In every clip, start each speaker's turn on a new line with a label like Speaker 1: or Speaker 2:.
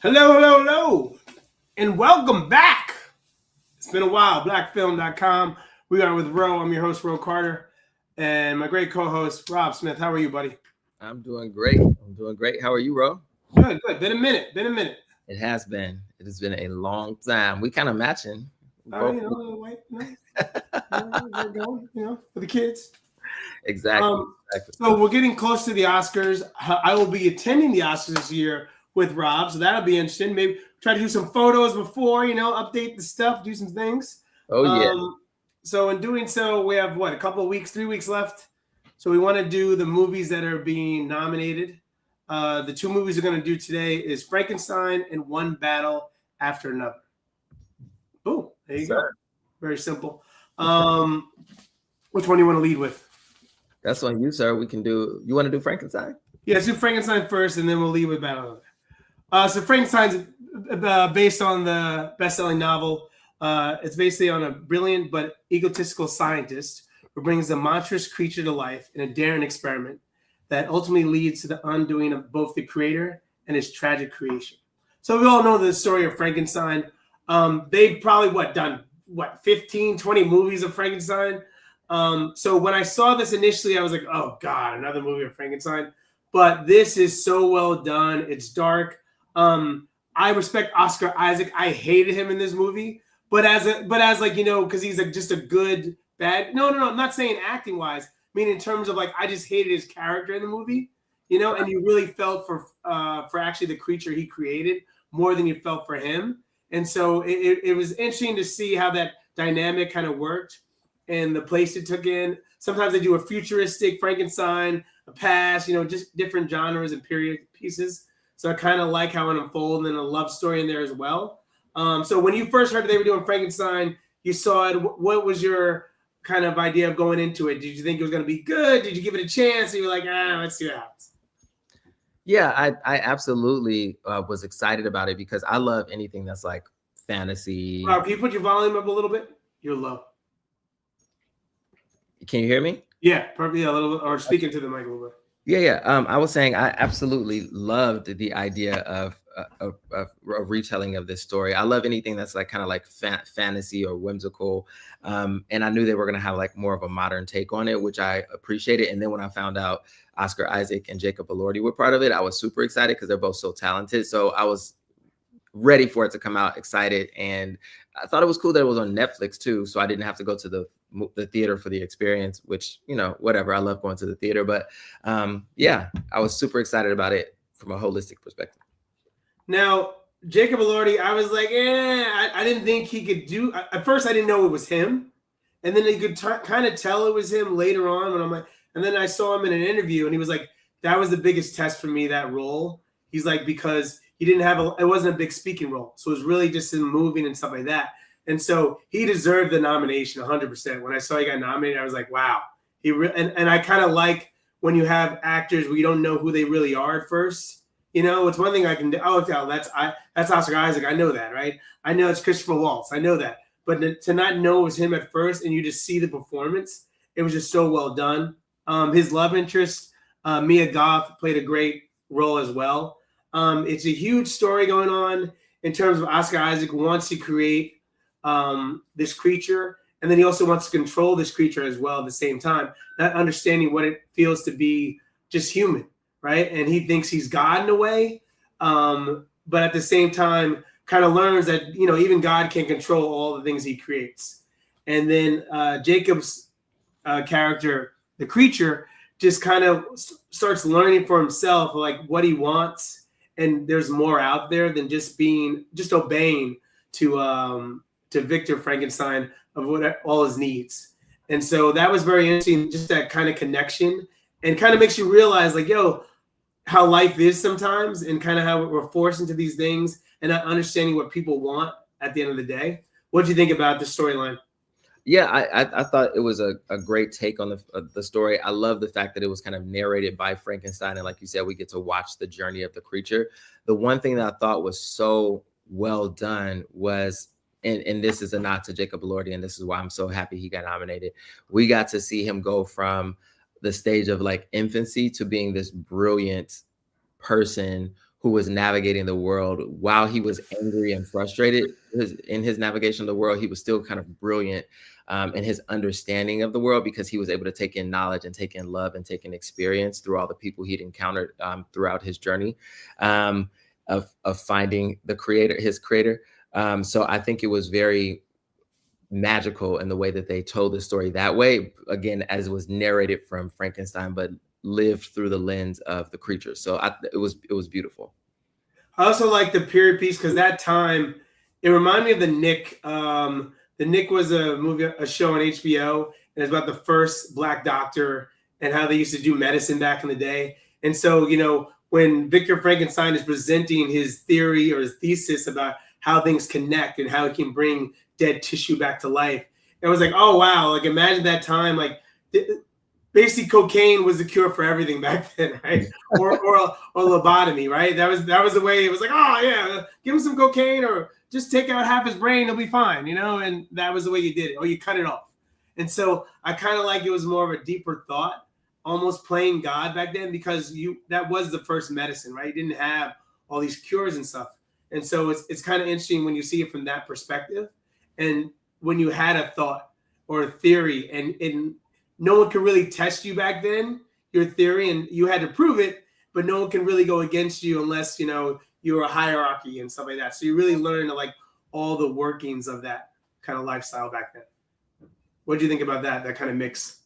Speaker 1: Hello, hello, hello, and welcome back. It's been a while. Blackfilm.com. We are with Ro. I'm your host, Ro Carter, and my great co-host, Rob Smith. How are you, buddy?
Speaker 2: I'm doing great. I'm doing great. How are you, Ro?
Speaker 1: Good, good. Been a minute. Been a minute.
Speaker 2: It has been. It has been a long time. We kind of matching. Both.
Speaker 1: Wait, we're going, for the kids.
Speaker 2: Exactly. Exactly.
Speaker 1: So we're getting close to the Oscars. I will be attending the Oscars this year with Rob, so that'll be interesting. Maybe try to do some photos before, update the stuff, do some things.
Speaker 2: Oh yeah.
Speaker 1: So in doing so, we have a couple of weeks, 3 weeks left. So we want to do the movies that are being nominated. The two movies we're going to do today is Frankenstein and One Battle After Another. Boom. There you go. Very simple. Which one do you want to lead with?
Speaker 2: That's on you, sir. You want to do Frankenstein?
Speaker 1: Yeah, let's do Frankenstein first, and then we'll lead with Battle. So Frankenstein's based on the best-selling novel. It's basically on a brilliant but egotistical scientist who brings a monstrous creature to life in a daring experiment that ultimately leads to the undoing of both the creator and his tragic creation. So we all know the story of Frankenstein. They've probably done 15, 20 movies of Frankenstein. So when I saw this initially, I was like, oh God, another movie of Frankenstein. But this is so well done. It's dark. I respect Oscar Isaac. I hated him in this movie, but because he's just a good bad. No. I'm not saying acting wise. I mean in terms of I just hated his character in the movie, and you really felt for actually the creature he created more than you felt for him. And so it was interesting to see how that dynamic kind of worked and the place it took in. Sometimes they do a futuristic Frankenstein, a past, just different genres and period pieces. So I kind of like how it unfolded, and a love story in there as well. So when you first heard they were doing Frankenstein, you saw it. What was your kind of idea of going into it? Did you think it was going to be good? Did you give it a chance? And you were like, let's see what happens.
Speaker 2: Yeah, I absolutely was excited about it because I love anything that's like fantasy.
Speaker 1: Wow, can you put your volume up a little bit? You're low.
Speaker 2: Can you hear me?
Speaker 1: Yeah, probably a little bit, or speaking to the mic a little bit.
Speaker 2: Yeah. I was saying I absolutely loved the idea of a retelling of this story. I love anything that's kind of fantasy or whimsical. And I knew they were going to have more of a modern take on it, which I appreciated. And then when I found out Oscar Isaac and Jacob Elordi were part of it, I was super excited because they're both so talented. So I was ready for it to come out, excited. And I thought it was cool that it was on Netflix too. So I didn't have to go to the theater for the experience, which, whatever. I love going to the theater. But yeah, I was super excited about it from a holistic perspective.
Speaker 1: Now, Jacob Elordi, I was like, I didn't think he could do. At first, I didn't know it was him. And then you could kind of tell it was him later on when I'm like, and then I saw him in an interview and he was like, that was the biggest test for me, that role. He's like, because he didn't have it wasn't a big speaking role. So it was really just him moving and stuff like that. And so he deserved the nomination 100%. When I saw he got nominated, I was like, wow. And I kind of like when you have actors where you don't know who they really are at first. It's one thing I can do. Oh, that's Oscar Isaac. I know that, right? I know it's Christopher Waltz. I know that. But to not know it was him at first and you just see the performance, it was just so well done. His love interest, Mia Goth, played a great role as well. It's a huge story going on in terms of Oscar Isaac wants to create this creature, and then he also wants to control this creature as well at the same time, not understanding what it feels to be just human, right? And he thinks he's God in a way, but at the same time kind of learns that even God can control all the things he creates. And then Jacob's character, the creature, just kind of starts learning for himself what he wants, and there's more out there than just obeying to Victor Frankenstein of all his needs. And so that was very interesting, just that kind of connection, and kind of makes you realize how life is sometimes, and kind of how we're forced into these things and not understanding what people want at the end of the day. What do you think about the storyline?
Speaker 2: Yeah, I thought it was a great take on the story. I love the fact that it was kind of narrated by Frankenstein. And like you said, we get to watch the journey of the creature. The one thing that I thought was so well done was, and this is a nod to Jacob Elordi, and this is why I'm so happy he got nominated. We got to see him go from the stage of infancy to being this brilliant person who was navigating the world while he was angry and frustrated. In his navigation of the world, he was still kind of brilliant in his understanding of the world, because he was able to take in knowledge and take in love and take in experience through all the people he'd encountered throughout his journey of finding the creator, his creator. So I think it was very magical in the way that they told the story that way, again, as it was narrated from Frankenstein, but lived through the lens of the creature. So it was beautiful.
Speaker 1: I also like the period piece because that time it reminded me of the Nick. The Nick was a show on HBO, and it's about the first Black doctor and how they used to do medicine back in the day. And so, you know, when Victor Frankenstein is presenting his theory or his thesis about how things connect and how it can bring dead tissue back to life, it was like, oh wow, like imagine that time, like basically cocaine was the cure for everything back then, right? or lobotomy, right? That was the way. It was like, oh yeah, give him some cocaine or just take out half his brain, he'll be fine, you know? And that was the way you did it, or you cut it off. And so I kind of like it was more of a deeper thought, almost playing God back then, because that was the first medicine, right? You didn't have all these cures and stuff. And so it's kind of interesting when you see it from that perspective. And when you had a thought or a theory and no one could really test you back then, your theory, and you had to prove it, but no one can really go against you unless, you know, you were a hierarchy and stuff like that. So you really learn like all the workings of that kind of lifestyle back then. What do you think about that kind of mix?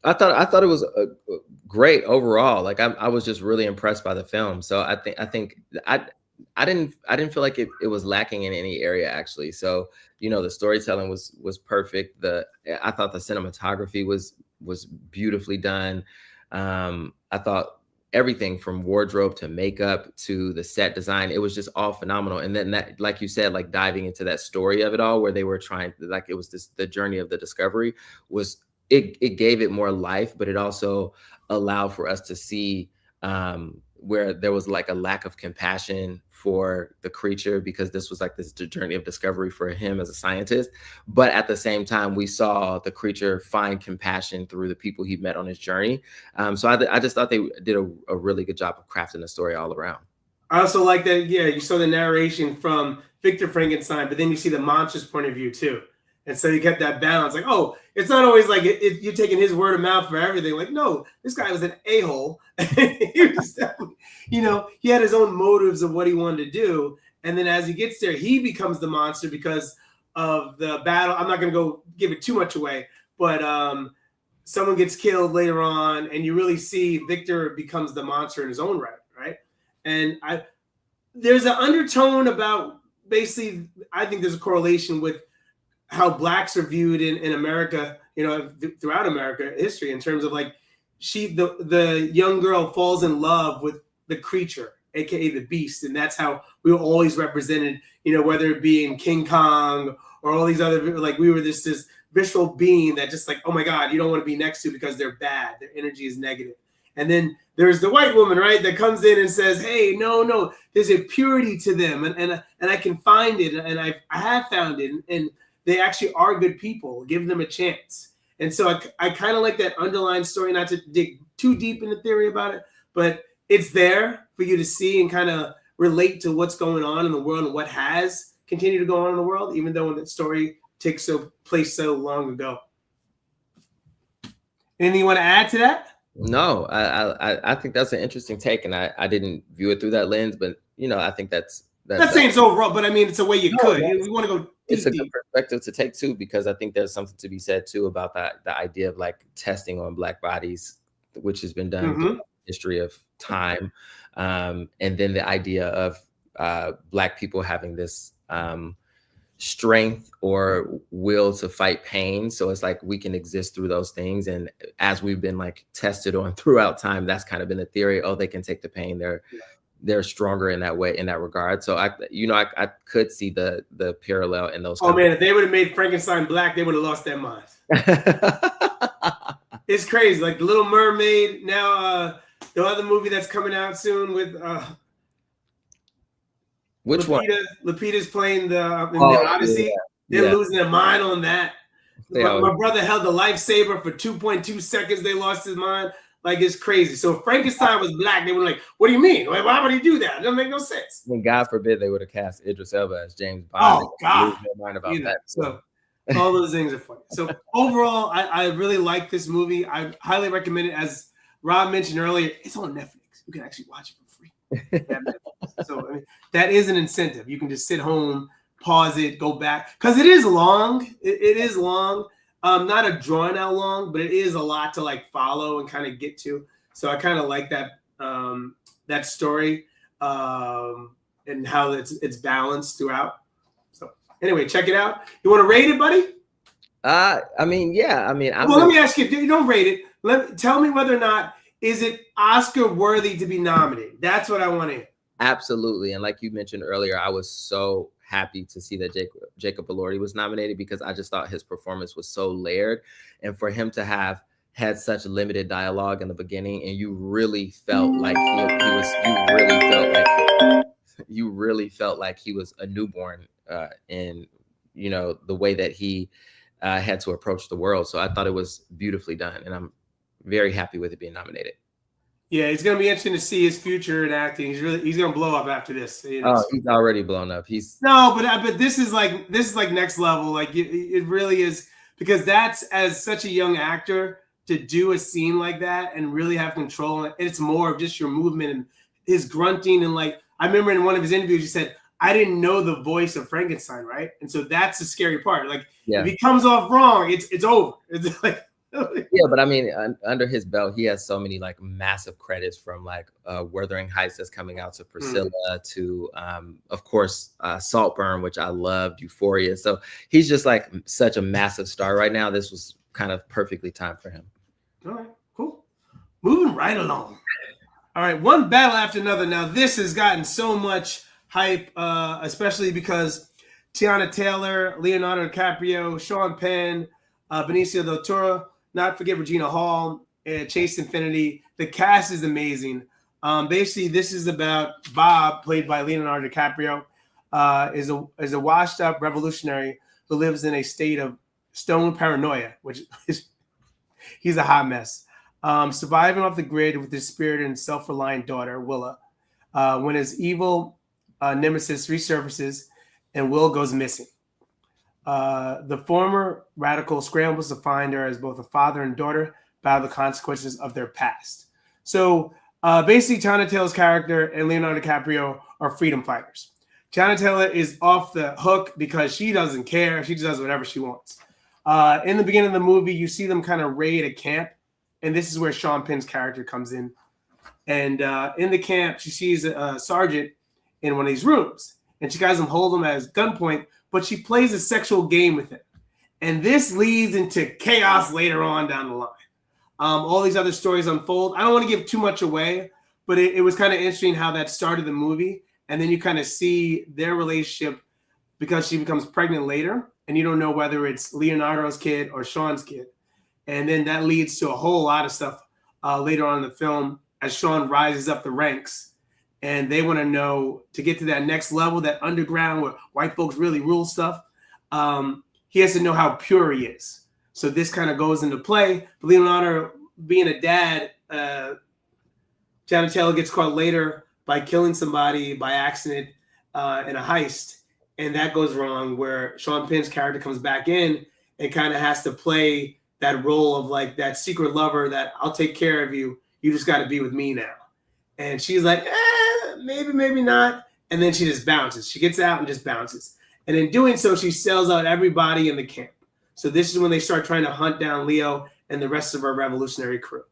Speaker 2: I thought it was great overall. Like I was just really impressed by the film. So I think I didn't feel like it was lacking in any area, actually. So, you know, the storytelling was perfect. I thought the cinematography was beautifully done. I thought everything from wardrobe to makeup to the set design, it was just all phenomenal. And then that, like you said, like diving into that story of it all, where they were trying, like it was the journey of the discovery, it gave it more life, but it also allowed for us to see where there was like a lack of compassion for the creature, because this was like this journey of discovery for him as a scientist. But at the same time, we saw the creature find compassion through the people he met on his journey. So I just thought they did a really good job of crafting the story all around.
Speaker 1: I also like that, yeah, you saw the narration from Victor Frankenstein, but then you see the monster's point of view too. And so you get that balance, like, oh, it's not always like you're taking his word of mouth for everything. Like, no, this guy was an a-hole. He was definitely, you know, he had his own motives of what he wanted to do. And then as he gets there, he becomes the monster because of the battle. I'm not going to go give it too much away, but someone gets killed later on, and you really see Victor becomes the monster in his own right? And there's an undertone about, basically, I think there's a correlation with how blacks are viewed in America, you know, throughout America history, in terms of like the young girl falls in love with the creature, aka the beast, and that's how we were always represented, you know, whether it be in King Kong or all these other, like we were this visceral being that just like, oh my God, you don't want to be next to because they're bad, their energy is negative. And then there's the white woman, right, that comes in and says, hey, no, there's a purity to them, and I can find it, and I have found it, and they actually are good people. Give them a chance. And so I kind of like that underlying story, not to dig too deep in the theory about it, but it's there for you to see and kind of relate to what's going on in the world and what has continued to go on in the world, even though the story takes place so long ago. Anything you want to add to that?
Speaker 2: No, I think that's an interesting take, and I didn't view it through that lens, but you know, I think that's
Speaker 1: not saying it's overall, but I mean, it's a way you could. You want to go.
Speaker 2: It's a good perspective to take too, because I think there's something to be said too about the idea of like testing on Black bodies, which has been done through the history of time, and then the idea of Black people having this strength or will to fight pain. So it's like we can exist through those things, and as we've been like tested on throughout time, that's kind of been the theory. Oh, they can take the pain. They're stronger in that way, in that regard. So I could see the parallel in those.
Speaker 1: Oh man, if they would have made Frankenstein black, they would have lost their minds. It's crazy. Like the Little Mermaid. Now the other movie that's coming out soon with
Speaker 2: which
Speaker 1: Lupita,
Speaker 2: one?
Speaker 1: Lupita's playing the Odyssey. Yeah. They're losing their mind on that. My brother held the lifesaver for 2.2 seconds. They lost his mind. Like it's crazy. So if Frankenstein was black, they were like, "What do you mean? Like, why would he do that? It doesn't make no sense."
Speaker 2: When God forbid they would have cast Idris Elba as James Bond, they
Speaker 1: Oh
Speaker 2: would
Speaker 1: God,
Speaker 2: lose their mind about
Speaker 1: you know.
Speaker 2: that.
Speaker 1: So all those things are funny. So overall, I really like this movie. I highly recommend it. As Rob mentioned earlier, it's on Netflix. You can actually watch it for free. So I mean, that is an incentive. You can just sit home, pause it, go back, because it is long. It is long. Not a drawn out long, but it is a lot to like follow and kind of get to. So I kind of like that that story and how it's balanced throughout. So anyway, check it out. You want to rate it, buddy?
Speaker 2: I mean, yeah. I mean,
Speaker 1: Well, let me ask you. You don't rate it. Tell me whether or not is it Oscar worthy to be nominated. That's what I want to hear.
Speaker 2: Absolutely. And like you mentioned earlier, I was so happy to see that Jacob Elordi was nominated because I just thought his performance was so layered. And for him to have had such limited dialogue in the beginning, and you really felt like you really felt like he was a newborn in, you know, the way that he had to approach the world. So I thought it was beautifully done. And I'm very happy with it being nominated.
Speaker 1: Yeah, it's gonna be interesting to see his future in acting. He's gonna blow up after this. You know?
Speaker 2: Oh, he's already blown up.
Speaker 1: But this is like next level. Like it really is, because that's, as such a young actor, to do a scene like that and really have control. And it's more of just your movement and his grunting. And like I remember in one of his interviews, he said, "I didn't know the voice of Frankenstein, right?" And so that's the scary part. Like if he comes off wrong, it's over. It's like.
Speaker 2: Yeah, but I mean, under his belt, he has so many like massive credits, from like Wuthering Heights that's coming out to Priscilla to, of course, Saltburn, which I loved, Euphoria. So he's just like such a massive star right now. This was kind of perfectly timed for him.
Speaker 1: All right, cool. Moving right along. All right, one battle after another. Now this has gotten so much hype, especially because Tiana Taylor, Leonardo DiCaprio, Sean Penn, Benicio del Toro, not forget Regina Hall, and Chase Infinity. The cast is amazing. Basically, this is about Bob, played by Leonardo DiCaprio, is a washed-up revolutionary who lives in a state of stone paranoia, which is he's a hot mess. Surviving off the grid with his spirited and self-reliant daughter, Willa, when his evil nemesis resurfaces and Will goes missing. The former radical scrambles to find her as both a father and daughter battle the consequences of their past. So basically, Tiana Taylor's character and Leonardo DiCaprio are freedom fighters. Tiana Taylor is off the hook because she doesn't care. She just does whatever she wants. In the beginning of the movie, you see them kind of raid a camp, and this is where Sean Penn's character comes in. And in the camp, she sees a sergeant in one of these rooms, and she has him hold him at gunpoint, but she plays a sexual game with him. And this leads into chaos later on down the line. All these other stories unfold. I don't want to give too much away, but it was kind of interesting how that started the movie. And then you kind of see their relationship because she becomes pregnant later, and you don't know whether it's Leonardo's kid or Sean's kid. And then that leads to a whole lot of stuff later on in the film as Sean rises up the ranks. And they want to know, to get to that next level, that underground where white folks really rule stuff, he has to know how pure he is. So this kind of goes into play. Leonardo, being a dad, Tiana Taylor gets caught later by killing somebody by accident in a heist. And that goes wrong, where Sean Penn's character comes back in and kind of has to play that role of like that secret lover that I'll take care of you. You just got to be with me now. And she's like, maybe, maybe not. And then she just bounces. She gets out and just bounces. And in doing so, she sells out everybody in the camp. So this is when they start trying to hunt down Leo and the rest of our revolutionary crew.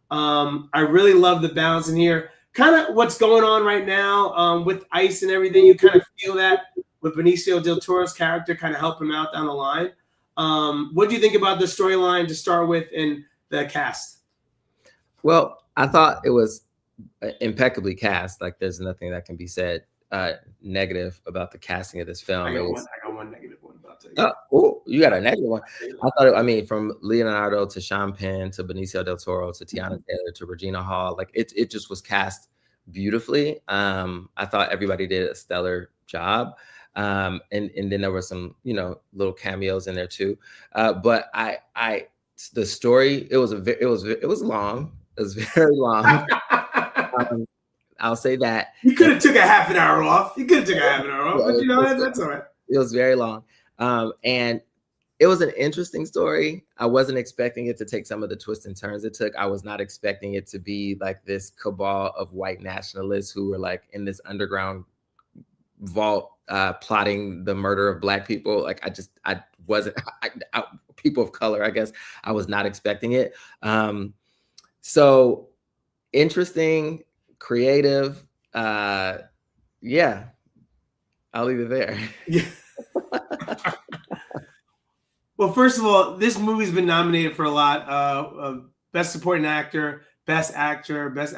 Speaker 1: I really love the balance in here. Kind of what's going on right now with ICE and everything. You kind of feel that with Benicio del Toro's character kind of help him out down the line. What do you think about the storyline to start with and the cast?
Speaker 2: Well, I thought it was impeccably cast. Like there's nothing that can be said negative about the casting of this film.
Speaker 1: I got one negative one about that.
Speaker 2: Oh, you got a negative one. I mean, from Leonardo to Sean Penn to Benicio del Toro to Tiana Taylor to Regina Hall, like it just was cast beautifully. I thought everybody did a stellar job. And then there were some, little cameos in there too. But the story, it was long. was very long. I'll say that.
Speaker 1: You could have took a half an hour off. You could have took a half an hour off, but you know, that's all right.
Speaker 2: It was very long. And it was an interesting story. I wasn't expecting it to take some of the twists and turns it took. I was not expecting it to be like this cabal of white nationalists who were like in this underground vault plotting the murder of Black people. Like I wasn't, people of color, I guess. I was not expecting it. So interesting, creative. Yeah, I'll leave it there.
Speaker 1: Yeah. Well, first of all, this movie's been nominated for a lot of Best Supporting Actor, Best Actor, Best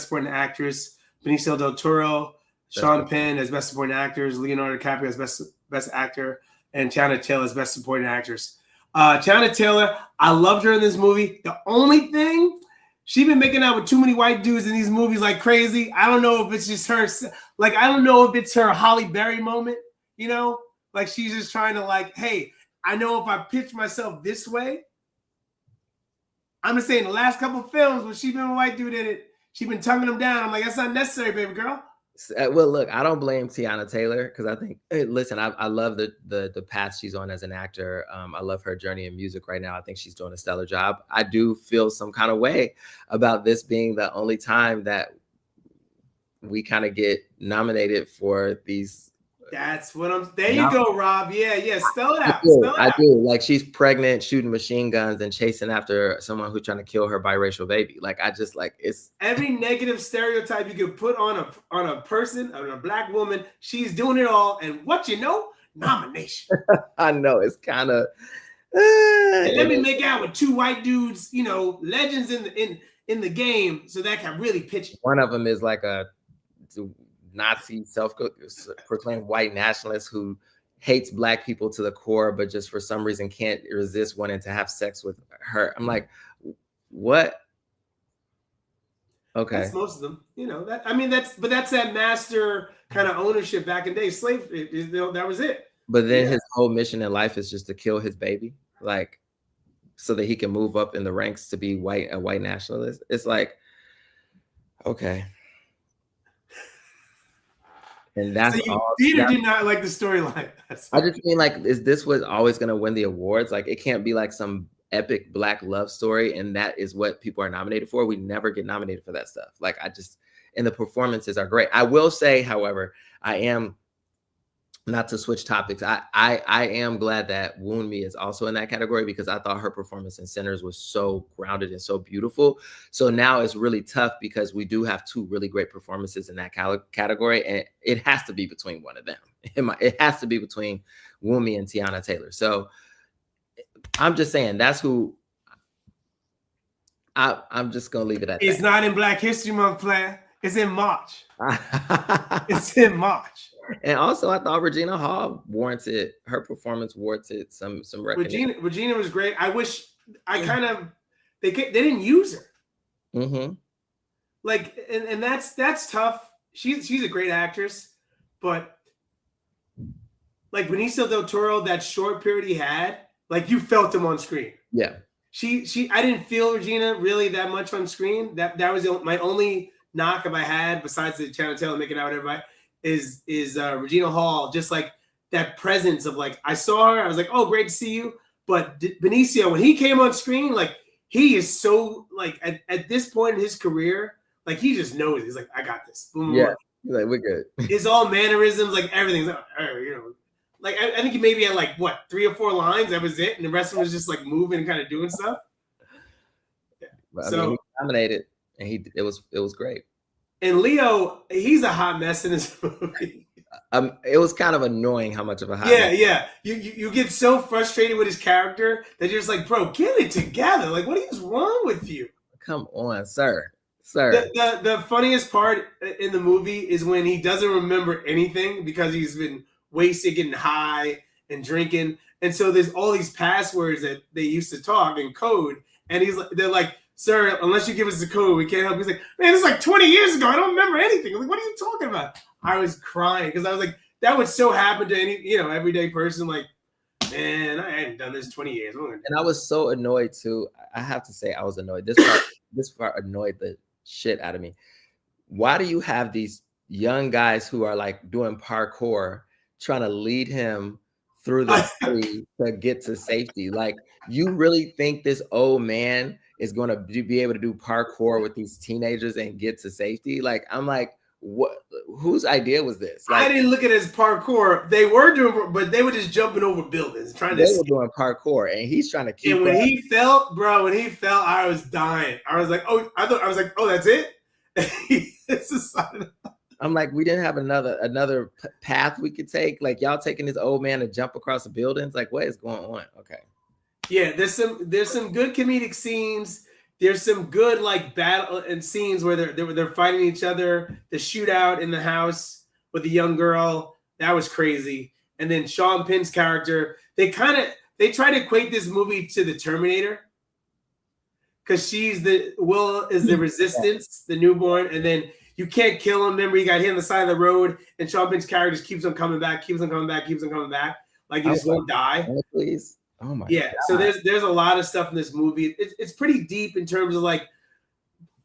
Speaker 1: Supporting Actress, Benicio del Toro, Sean Penn as Best Supporting Actors, Leonardo DiCaprio as Best Actor, and Tiana Taylor as Best Supporting Actress. Tiana Taylor, I loved her in this movie. The only thing, she's been making out with too many white dudes in these movies like crazy. I don't know if it's just her, like, I don't know if it's her Halle Berry moment, you know? Like, she's just trying to like, hey, I know if I pitch myself this way, I'm just saying the last couple of films when she's been a white dude in it, she's been tonguing them down. I'm like, that's not necessary, baby girl.
Speaker 2: Well, look, I don't blame Tiana Taylor because I think, listen, I love the path she's on as an actor. I love her journey in music right now. I think she's doing a stellar job. I do feel some kind of way about this being the only time that we kind of get nominated for these.
Speaker 1: That's what I'm. There you go, Rob. Yeah. Spell it out.
Speaker 2: I do. Like, she's pregnant, shooting machine guns, and chasing after someone who's trying to kill her biracial baby. Like, I just like it's
Speaker 1: every negative stereotype you could put on a person, on a Black woman. She's doing it all, and what you know, nomination.
Speaker 2: I know it's kind of.
Speaker 1: And let me make out with two white dudes, you know, legends in the game, so that can really pitch it.
Speaker 2: One of them is like a Nazi self-proclaimed white nationalist who hates Black people to the core, but just for some reason can't resist wanting to have sex with her. I'm like, what? Okay,
Speaker 1: that's most of them. You know that. I mean, that's that master kind of ownership back in day slave. That was it.
Speaker 2: But then his whole mission in life is just to kill his baby, like, so that he can move up in the ranks to be a white nationalist. It's like, okay. And that's
Speaker 1: so Peter did not like the storyline.
Speaker 2: I just mean, like, is this was always going to win the awards? Like, it can't be like some epic Black love story, and that is what people are nominated for. We never get nominated for that stuff. Like, and the performances are great. I will say, however, I am, not to switch topics, I am glad that Wound Me is also in that category, because I thought her performance in Sinners was so grounded and so beautiful. So now it's really tough because we do have two really great performances in that category, and it has to be between one of them. It has to be between Wound Me and Tiana Taylor. So I'm just saying that's who I'm just gonna leave it at.
Speaker 1: It's not in Black History Month, player. It's in March. It's in March.
Speaker 2: And also, I thought Regina Hall her performance warranted some recognition.
Speaker 1: Regina was great. I wish they didn't use her.
Speaker 2: Mm-hmm.
Speaker 1: Like, and that's tough. She's a great actress, but like Benicio del Toro, that short period he had, like, you felt him on screen.
Speaker 2: Yeah.
Speaker 1: I didn't feel Regina really that much on screen. That was my only knock I had, besides the Tiana Taylor making out with everybody, is Regina Hall, just like that presence of, like, I saw her, I was like, oh, great to see you. But Benicio, when he came on screen, like, he is so, like, at this point in his career, like, he just knows. He's like, I got this. Boom,
Speaker 2: yeah, like, we're good.
Speaker 1: His all mannerisms, like, everything's like, you know, like, I think he maybe had like, what, 3 or 4 lines, that was it, and the rest of it was just like moving and kind of doing stuff. Yeah.
Speaker 2: But, I mean, he nominated, and it was great.
Speaker 1: And Leo, he's a hot mess in this movie.
Speaker 2: It was kind of annoying how much of a hot
Speaker 1: mess. Yeah. You get so frustrated with his character that you're just like, bro, get it together. Like, what is wrong with you?
Speaker 2: Come on, sir.
Speaker 1: The funniest part in the movie is when he doesn't remember anything because he's been wasted, getting high and drinking. And so there's all these passwords that they used to talk in code. And they're like, sir, unless you give us the code, we can't help. He's like, man, it's like 20 years ago. I don't remember anything. I'm like, what are you talking about? I was crying because I was like, that would so happen to any, everyday person. Like, man, I hadn't done this 20 years.
Speaker 2: And I was so annoyed too. I have to say, I was annoyed. This part this part annoyed the shit out of me. Why do you have these young guys who are like doing parkour trying to lead him through the city to get to safety? Like, you really think this old man is going to be able to do parkour with these teenagers and get to safety? Like, I'm like, what? Whose idea was this? Like,
Speaker 1: I didn't look at it as parkour. They were doing, but they were just jumping over buildings, trying to.
Speaker 2: They were doing parkour, and he's trying to keep.
Speaker 1: And when he fell, bro, I was dying. I was like, oh, I was like, oh, that's it. It's a sign.
Speaker 2: I'm like, we didn't have another path we could take. Like, y'all taking this old man to jump across the buildings. Like, what is going on? Okay.
Speaker 1: Yeah, there's some good comedic scenes. There's some good like battle and scenes where they're fighting each other. The shootout in the house with the young girl, that was crazy. And then Sean Penn's character, they try to equate this movie to the Terminator, because she's the resistance, the newborn, and then you can't kill him. Remember, he got hit on the side of the road, and Sean Penn's character just keeps on coming back, like he just won't die.
Speaker 2: Please. Oh my
Speaker 1: yeah. God. So there's a lot of stuff in this movie. It's pretty deep in terms of like,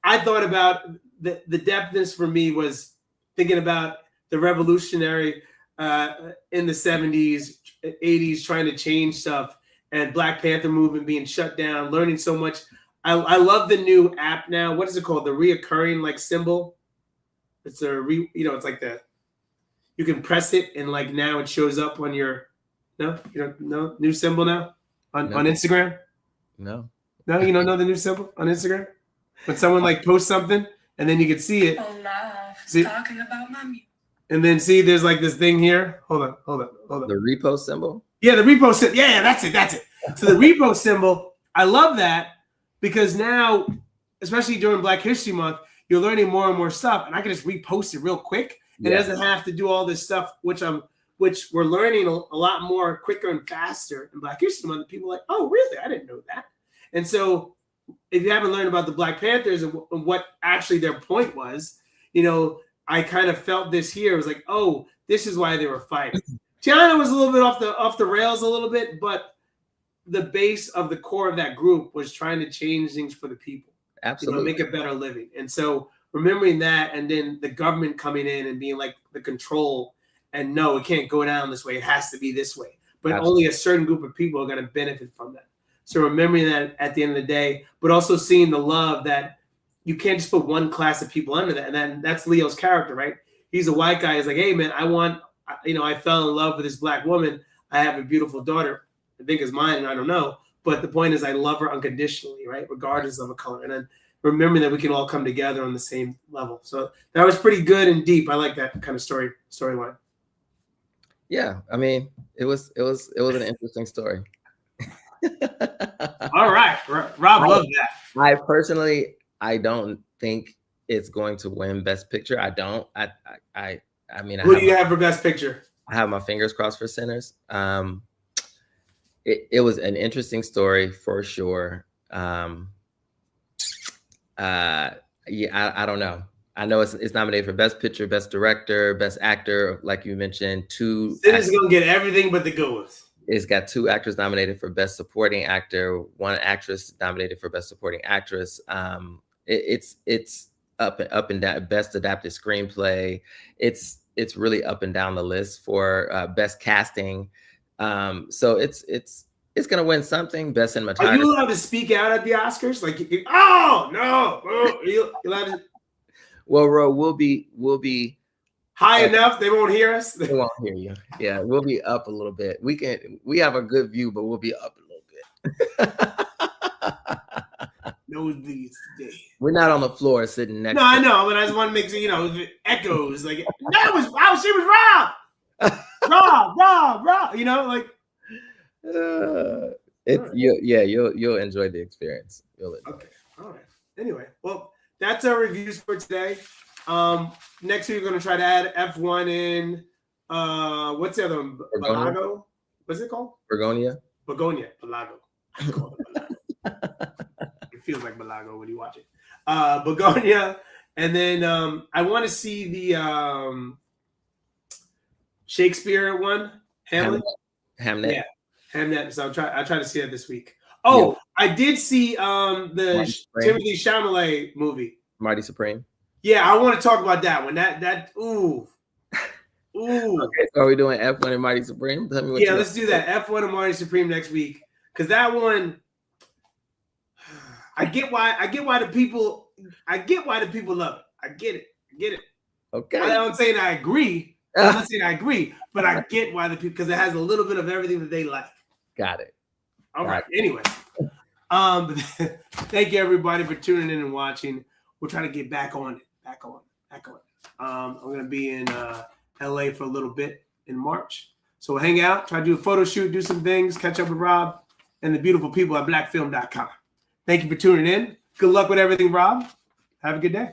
Speaker 1: I thought about the depthness for me was thinking about the revolutionary in the 70s, 80s, trying to change stuff, and Black Panther movement being shut down, learning so much. I love the new app now. What is it called? The reoccurring like symbol. It's it's like you can press it and like now it shows up on your. No, you don't know new symbol now on Instagram?
Speaker 2: No.
Speaker 1: No, you don't know the new symbol on Instagram? When someone like posts something and then you can see it.
Speaker 3: Oh, see? Talking about my music.
Speaker 1: And then see there's like this thing here. Hold on.
Speaker 2: The repost symbol?
Speaker 1: Yeah, the repost symbol. Yeah, that's it. So the repost symbol, I love that because now, especially during Black History Month, you're learning more and more stuff, and I can just repost it real quick. It doesn't have to do all this stuff, which we're learning a lot more quicker and faster in Black History Month. People are like, oh, really? I didn't know that. And so if you haven't learned about the Black Panthers and what actually their point was, I kind of felt this here. It was like, oh, this is why they were fighting. Tiana was a little bit off the rails a little bit, but the base of the core of that group was trying to change things for the people.
Speaker 2: Absolutely.
Speaker 1: Make a better living. And so remembering that, and then the government coming in and being like the control, and no, it can't go down this way. It has to be this way. But only a certain group of people are going to benefit from that. So remembering that at the end of the day, but also seeing the love that you can't just put one class of people under that. And then that's Leo's character, right? He's a white guy. He's like, hey, man, I fell in love with this Black woman. I have a beautiful daughter. I think it's mine, and I don't know. But the point is I love her unconditionally, right? Regardless of a color. And then remembering that we can all come together on the same level. So that was pretty good and deep. I like that kind of storyline.
Speaker 2: Yeah, I mean, it was an interesting story.
Speaker 1: All right, Rob loved that.
Speaker 2: I don't think it's going to win Best Picture. I don't. I mean,
Speaker 1: who do you have for Best Picture?
Speaker 2: I have my fingers crossed for Sinners. It was an interesting story for sure. Yeah, I don't know. I know it's nominated for Best Picture, Best Director, Best Actor, like you mentioned.
Speaker 1: Sinners is gonna get everything but the good ones.
Speaker 2: It's got 2 actors nominated for Best Supporting Actor, 1 actress nominated for Best Supporting Actress. It's up and down. Best Adapted Screenplay. It's really up and down the list for Best Casting. So it's gonna win something. Best Cinematography.
Speaker 1: Are you allowed to speak out at the Oscars? Like, oh no, you allowed to?
Speaker 2: Well, Ro, we'll be
Speaker 1: high enough they won't hear us.
Speaker 2: They won't hear you. Yeah, we'll be up a little bit. We have a good view, but we'll be up a little bit.
Speaker 1: Nosebleeds today.
Speaker 2: We're not on the floor sitting next.
Speaker 1: No, I know, but I just want to make sure it echoes. Like that was she was Rob. Rob. Like.
Speaker 2: You'll enjoy the experience.
Speaker 1: Okay. All right. Anyway, well, that's our reviews for today. Next week we're gonna try to add F1 in. What's the other one? Balago? What's it called?
Speaker 2: Begonia.
Speaker 1: Balago. I call it Balago. It feels like Balago when you watch it. Begonia, and then I want to see the Shakespeare one. Hamlet.
Speaker 2: Yeah.
Speaker 1: Hamnet. So I'll try to see that this week. Oh,
Speaker 2: Yeah.
Speaker 1: I did see the
Speaker 2: Marty Supreme.
Speaker 1: Timothy Chalamet movie.
Speaker 2: Marty Supreme.
Speaker 1: Yeah, I want to talk about that one. Ooh.
Speaker 2: Okay, so are we doing F1 and Marty Supreme? Tell me what
Speaker 1: Yeah,
Speaker 2: you
Speaker 1: let's do that. F1 and Marty Supreme next week. Because that one, I get why the people love it. I get it.
Speaker 2: Okay.
Speaker 1: I'm not saying I agree. I'm not saying I agree, but I get why the people, because it has a little bit of everything that they like.
Speaker 2: Got it.
Speaker 1: All right. Anyway, thank you everybody for tuning in and watching. We'll try to get back on it. I'm gonna be in LA for a little bit in March, so we'll hang out, try to do a photo shoot, do some things, catch up with Rob and the beautiful people at blackfilm.com. Thank you for tuning in. Good luck with everything, Rob. Have a good day.